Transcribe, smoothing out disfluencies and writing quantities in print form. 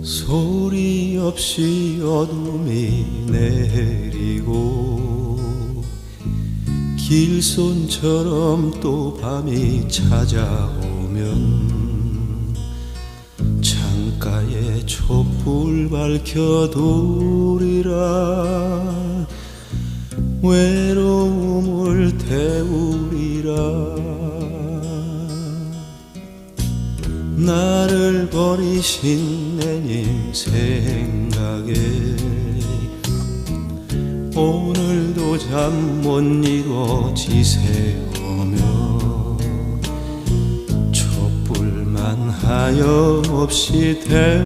소리 없이 어둠이 내리고 길손처럼 또 밤이 찾아오면 창가에 촛불 밝혀두리라 외로움을 태우리라 나를 버리신 내님 생각에 오늘도 잠 못 이뤄 지새우며 촛불만 하염없이